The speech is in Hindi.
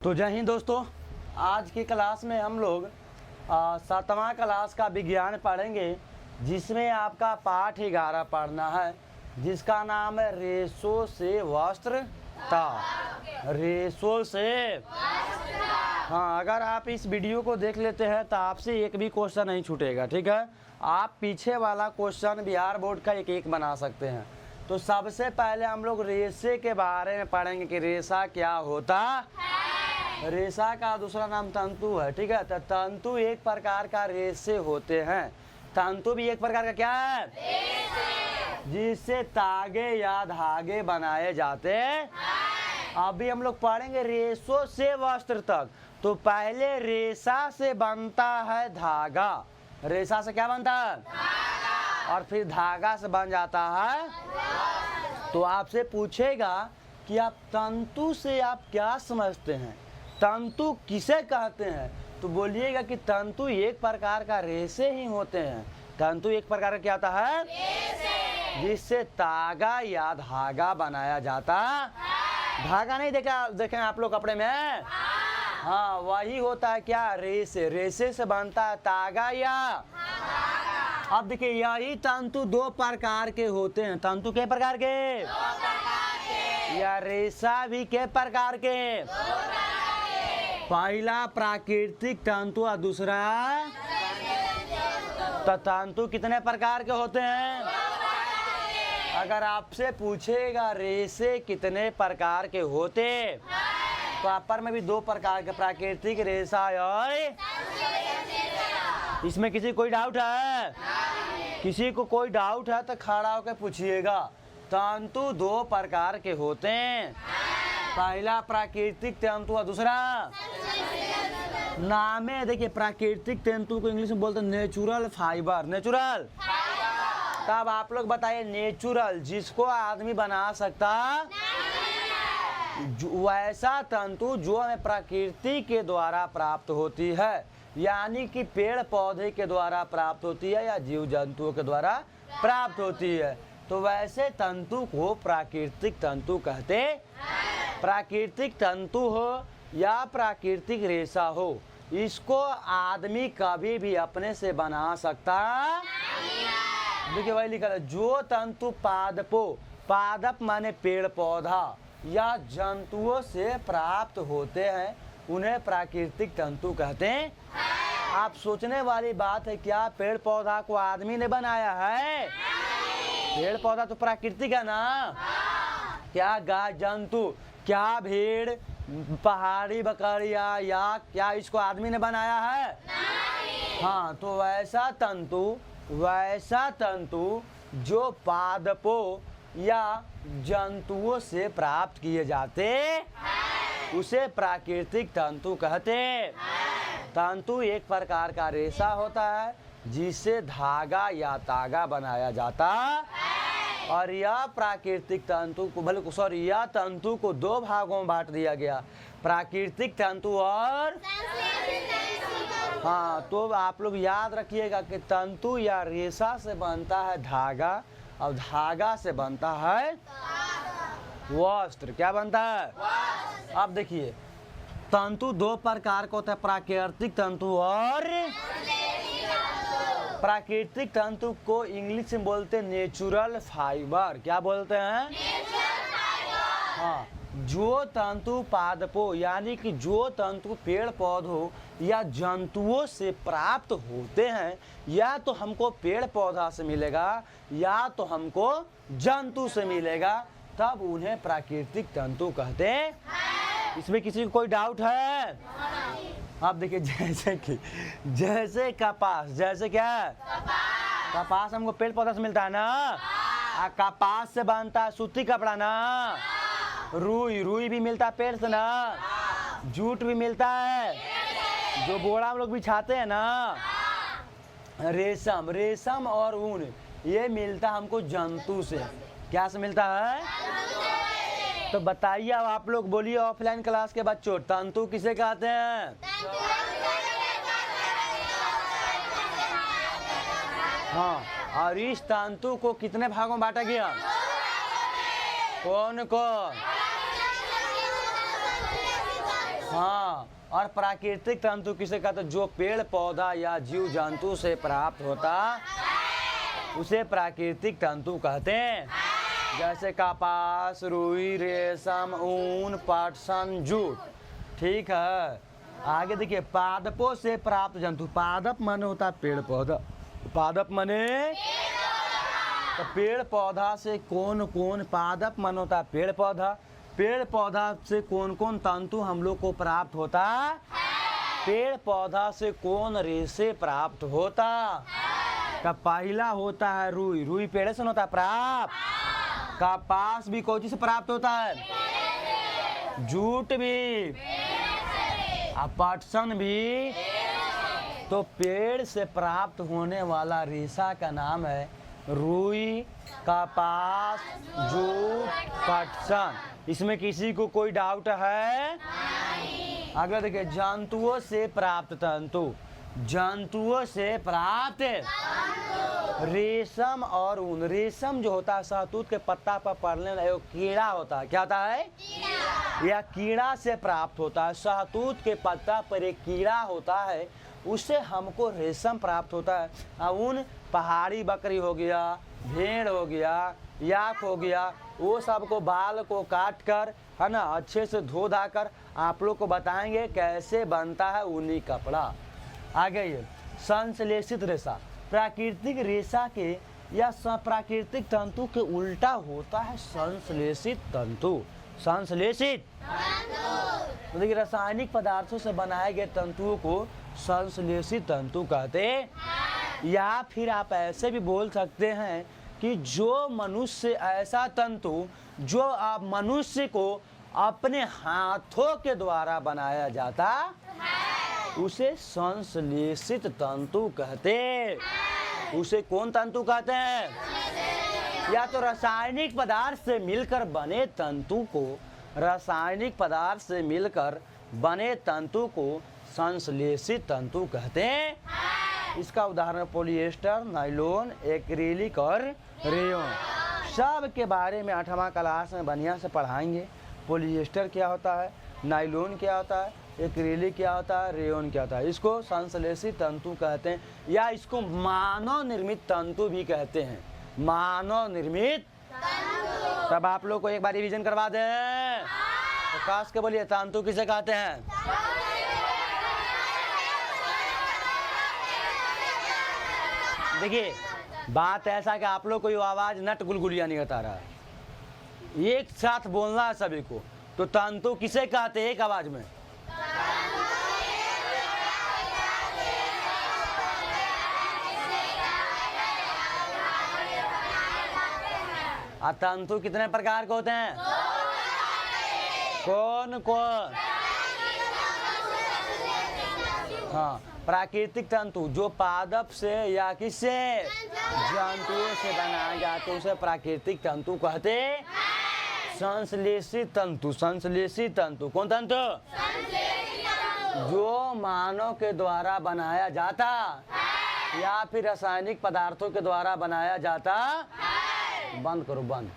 तो जय हिंद दोस्तों, आज की क्लास में हम लोग 7वां क्लास का विज्ञान पढ़ेंगे, जिसमें आपका पाठ 11 पढ़ना है, जिसका नाम है रेशों से वस्त्रता। रेशों से हाँ, अगर आप इस वीडियो को देख लेते हैं तो आपसे एक भी क्वेश्चन नहीं छूटेगा। ठीक है, आप पीछे वाला क्वेश्चन बिहार बोर्ड का एक एक बना सकते हैं। तो सबसे पहले हम लोग रेशे के बारे में पढ़ेंगे कि रेशा क्या होता है। रेशा का दूसरा नाम तंतु है। ठीक है, तो तंतु एक प्रकार का रेशे होते हैं। तंतु भी एक प्रकार का क्या है, जिससे तागे या धागे बनाए जाते हैं। अभी हम लोग पढ़ेंगे रेशों से वस्त्र तक। तो पहले रेशा से बनता है धागा। रेशा से क्या बनता है, धागा। और फिर धागा से बन जाता है। तो आपसे पूछेगा कि आप तंतु से आप क्या समझते हैं, तंतु किसे कहते हैं। तो बोलिएगा कि तंतु एक प्रकार का रेशे ही होते हैं। तंतु एक प्रकार का क्या होता है, जिससे तागा या धागा बनाया जाता। धागा नहीं देखे आप लोग कपड़े में, हाँ वही होता है क्या, रेशे। रेशे से बनता है तागा या। अब देखिए, यही तंतु दो प्रकार के होते हैं। तंतु के प्रकार के, या रेशा भी के प्रकार के। पहला प्राकृतिक तंतु और दूसरा। तो तंतु कितने प्रकार के होते हैं। अगर आपसे पूछेगा रेशे कितने प्रकार के होते, तो अपर में भी दो प्रकार के, प्राकृतिक रेशा और। इसमें किसी कोई डाउट है, किसी को कोई डाउट है तो खड़ा होकर पूछिएगा। तंतु दो प्रकार के होते हैं, पहला प्राकृतिक तंतु और दूसरा। नाम है, देखिए प्राकृतिक तंतु को इंग्लिश में बोलते हैं नेचुरल फाइबर। नेचुरल, तब आप लोग बताइए नेचुरल जिसको आदमी बना सकता, वैसा तंतु जो हमें प्रकृति के द्वारा प्राप्त होती है, यानी कि पेड़ पौधे के द्वारा प्राप्त होती है या जीव जंतुओं के द्वारा प्राप्त होती है। तो वैसे तंतु को प्राकृतिक तंतु कहते। प्राकृतिक तंतु हो या प्राकृतिक रेशा हो, इसको आदमी कभी भी अपने से बना सकता। देखिए वही लिखा है, जो तंतु पादपों, पादप माने पेड़ पौधा, या जंतुओं से प्राप्त होते हैं, उन्हें प्राकृतिक तंतु कहते हैं। आप सोचने वाली बात है, क्या पेड़ पौधा को आदमी ने बनाया है? पेड़ पौधा तो प्राकृतिक है ना। क्या गाय जंतु, क्या भेड़, पहाड़ी बकरिया, या क्या इसको आदमी ने बनाया है? नहीं। हाँ, तो वैसा तंतु जो पादपों या जंतुओं से प्राप्त किए जाते, उसे प्राकृतिक तंतु कहते। तंतु एक प्रकार का रेशा होता है, जिससे धागा या तागा बनाया जाता। और यह प्राकृतिक तंतु को यह तंतु को दो भागों में बांट दिया गया, प्राकृतिक तंतु और। हाँ, तो आप लोग याद रखिएगा कि तंतु या रेशा से बनता है धागा, और धागा से बनता है वस्त्र। क्या बनता है? अब देखिए, तंतु दो प्रकार का होता है, प्राकृतिक तंतु और। प्राकृतिक तंतु को इंग्लिश में बोलते हैं नेचुरल फाइबर। क्या बोलते हैं? हाँ, जो तंतु पादपों, यानी कि जो तंतु पेड़ पौधों या जंतुओं से प्राप्त होते हैं, या तो हमको पेड़ पौधा से मिलेगा या तो हमको जंतु से मिलेगा, तब उन्हें प्राकृतिक तंतु कहते हैं। इसमें किसी को कोई डाउट है? आप देखिए, जैसे कपास, जैसे क्या, कपास हमको पेड़ पौधा से मिलता है ना। कपास से बनता है सूती कपड़ा ना। रुई भी मिलता है पेड़ से ना। जूट भी मिलता है, जो बोरा हम लोग बिछाते हैं ना। रेशम और ऊन, ये मिलता हमको जंतु से। क्या से मिलता है? तो बताइए, अब आप लोग बोलिए ऑफलाइन क्लास के बच्चों, तंतु किसे कहते हैं? हाँ, और इस तंतु को कितने भागों में बांटा गया? कौन को? हाँ, और प्राकृतिक तंतु किसे कहते हैं? जो पेड़ पौधा या जीव जंतु से प्राप्त होता उसे प्राकृतिक तंतु कहते हैं। जैसे कपास, रुई, रेशम, ऊन, पटसन, जूट। ठीक है, आगे देखिए, पादपों से प्राप्त जंतु। पादप माने होता है पेड़ पौधा। पादप माने तो पेड़ पौधा से कौन कौन, पादप मन होता है पेड़ पौधा। पेड़ पौधा से कौन कौन तंतु हम लोग को प्राप्त होता? पेड़ पौधा से कौन रेशे प्राप्त होता? का पहला होता है रुई। रुई पेड़ से होता है प्राप्त। कपास भी कौन से प्राप्त होता है? जूट भी, पटसन भी। तो पेड़ से प्राप्त होने वाला रेशा का नाम है रुई, कपास, जूट, पटसन। इसमें किसी को कोई डाउट है? अगर देखिए, जंतुओं से प्राप्त तंतु। जंतुओं से प्राप्त रेशम और ऊन। रेशम जो होता है शहतूत के पत्ता पर पड़ने वाला एक कीड़ा होता है। क्या होता है? यह कीड़ा से प्राप्त होता है। शहतूत के पत्ता पर एक कीड़ा होता है, उससे हमको रेशम प्राप्त होता है। ऊन पहाड़ी बकरी हो गया, भेड़ हो गया, याक हो गया, वो सब को बाल को काट कर, है ना, अच्छे से धो धा कर आप लोग को बताएंगे कैसे बनता है ऊनी कपड़ा। आगे ये संश्लेषित रेशा। प्राकृतिक रेशा के या प्राकृतिक तंतु के उल्टा होता है संश्लेषित तंतु। संश्लेषित मतलब कि रासायनिक पदार्थों से बनाए गए तंतुओं को संश्लेषित तंतु कहते हैं। या फिर आप ऐसे भी बोल सकते हैं कि जो मनुष्य ऐसा तंतु जो आप मनुष्य को अपने हाथों के द्वारा बनाया जाता उसे संश्लेषित तंतु कहते। उसे कौन तंतु कहते हैं? या तो रासायनिक पदार्थ से मिलकर बने तंतु को, रासायनिक पदार्थ से मिलकर बने तंतु को संश्लेषित तंतु कहते हैं। इसका उदाहरण पॉलिएस्टर, नायलॉन, एक्रिलिक और रेयन। सब के बारे में 8वां क्लास में बढ़िया से पढ़ाएंगे। पॉलिएस्टर क्या होता है, नायलॉन क्या होता है, एक्रिलिक क्या होता है, रेयन क्या होता है। इसको संश्लेषित तंतु कहते हैं, या इसको मानव निर्मित तंतु भी कहते हैं। मानव निर्मित तंतु। तब आप लोग को एक बार रिवीजन करवा दें तो खास के बोलिए, तंतु किसे कहते हैं? देखिए, बात ऐसा कि आप लोग को ये आवाज नट गुलगुलिया नहीं बता रहा है, एक साथ बोलना है सभी को। तो तंतु किसे कहते हैं? एक आवाज में। तंतु कितने प्रकार के होते हैं? कौन कौन? हाँ, प्राकृतिक तंतु जो पादप से या किससे, जंतुओं से बनाए जाते उसे प्राकृतिक तंतु कहते। संश्लेषित तंतु, संश्लेषित तंतु कौन तंतु? जो मानव के द्वारा बनाया जाता या फिर रासायनिक पदार्थों के द्वारा बनाया जाता। बंद करो, बंद।